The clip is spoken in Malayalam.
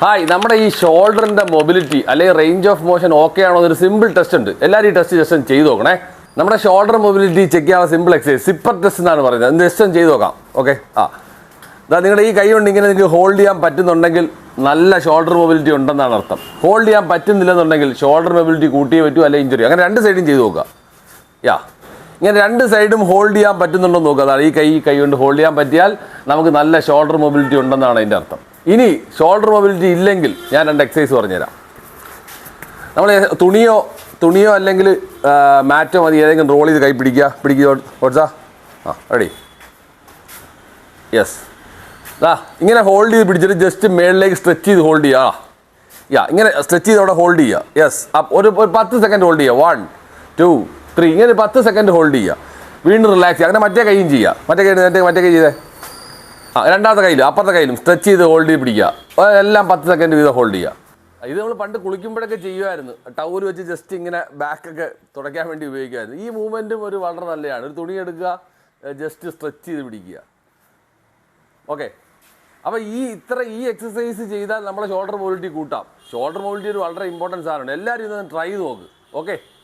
ഹായ്, നമ്മുടെ ഈ ഷോൾഡറിന്റെ മൊബിലിറ്റി അല്ലെങ്കിൽ റേഞ്ച് ഓഫ് മോഷൻ ഓക്കെ ആണോ എന്നൊരു സിമ്പിൾ ടെസ്റ്റ് ഉണ്ട്. എല്ലാവരും ഈ ടെസ്റ്റ് ജസ്റ്റ് ചെയ്ത് നോക്കണേ. നമ്മുടെ ഷോൾഡർ മൊബിലിറ്റി ചെക്ക് ചെയ്യാൻ സിമ്പിൾ എക്സസൈസ് സിപ്പർ ടെസ്റ്റ് എന്നാണ് പറയുന്നത്. ജസ്റ്റ് ചെയ്ത് നോക്കാം. ഓക്കെ, നിങ്ങളുടെ ഈ കൈ കൊണ്ട് ഇങ്ങനെ നിങ്ങൾക്ക് ഹോൾഡ് ചെയ്യാൻ പറ്റുന്നുണ്ടെങ്കിൽ നല്ല ഷോൾഡർ മൊബിലിറ്റി ഉണ്ടെന്നാണ് അർത്ഥം. ഹോൾഡ് ചെയ്യാൻ പറ്റുന്നില്ലെന്നുണ്ടെങ്കിൽ ഷോൾഡർ മൊബിലിറ്റി കൂട്ടിയേ പറ്റൂ, അല്ലെങ്കിൽ ഇഞ്ചുറി. അങ്ങനെ രണ്ട് സൈഡും ചെയ്ത് നോക്കുക. ഇങ്ങനെ രണ്ട് സൈഡും ഹോൾഡ് ചെയ്യാൻ പറ്റുന്നുണ്ടോ എന്ന് നോക്കുക. അതാണ് ഈ കൈ കൊണ്ട് ഹോൾഡ് ചെയ്യാൻ പറ്റിയാൽ നമുക്ക് നല്ല ഷോൾഡർ മൊബിലിറ്റി ഉണ്ടെന്നാണ് അതിൻ്റെ അർത്ഥം. ഇനി ഷോൾഡർ മൊബിലിറ്റി ഇല്ലെങ്കിൽ ഞാൻ രണ്ട് എക്സസൈസ് പറഞ്ഞുതരാം. നമ്മൾ തുണിയോ അല്ലെങ്കിൽ മാറ്റോ മതി, ഏതെങ്കിലും റോൾ ചെയ്ത് കൈ പിടിക്കുക. റെഡി? യെസ്. ഇങ്ങനെ ഹോൾഡ് ചെയ്ത് പിടിച്ചിട്ട് ജസ്റ്റ് മേളിലേക്ക് സ്ട്രെച്ച് ചെയ്ത് ഹോൾഡ് ചെയ്യുക. ഇങ്ങനെ സ്ട്രെച്ച് ചെയ്ത് അവിടെ ഹോൾഡ് ചെയ്യുക. യെസ്. ഒരു 10 സെക്കൻഡ് ഹോൾഡ് ചെയ്യുക. 1 2 3 ഇങ്ങനെ 10 സെക്കൻഡ് ഹോൾഡ് ചെയ്യുക. വീണ്ടും റിലാക്സ് ചെയ്യുക. അങ്ങനെ മറ്റേ കൈയും ചെയ്യുക. മറ്റേ കൈ ചെയ്തേ. രണ്ടാമത്തെ കയ്യിലും അപ്പുറത്തെ കയ്യിലും സ്ട്രെച്ച് ചെയ്ത് ഹോൾഡ് ചെയ്ത് പിടിക്കുക. എല്ലാം 10 സെക്കൻഡ് വീതം ഹോൾഡ് ചെയ്യുക. ഇത് നമ്മൾ പണ്ട് കുളിക്കുമ്പോഴൊക്കെ ചെയ്യുമായിരുന്നു. ടവൽ വെച്ച് ജസ്റ്റ് ഇങ്ങനെ ബാക്കൊക്കെ തുടയ്ക്കാൻ വേണ്ടി ഉപയോഗിക്കുമായിരുന്നു. ഈ മൂവ്മെൻറ്റും വളരെ നല്ലതാണ്. ഒരു തുണി എടുക്കുക, ജസ്റ്റ് സ്ട്രെച്ച് ചെയ്ത് പിടിക്കുക. ഓക്കെ, അപ്പോൾ ഈ എക്സസൈസ് ചെയ്താൽ നമ്മുടെ ഷോൾഡർ മൊബിലിറ്റി കൂട്ടാം. ഷോൾഡർ മൊബിലിറ്റി ഒരു വളരെ ഇമ്പോർട്ടൻറ്റ് സാധനമാണ്. എല്ലാവരും ഇതൊന്ന് ട്രൈ ചെയ്ത് നോക്ക്. ഓക്കെ.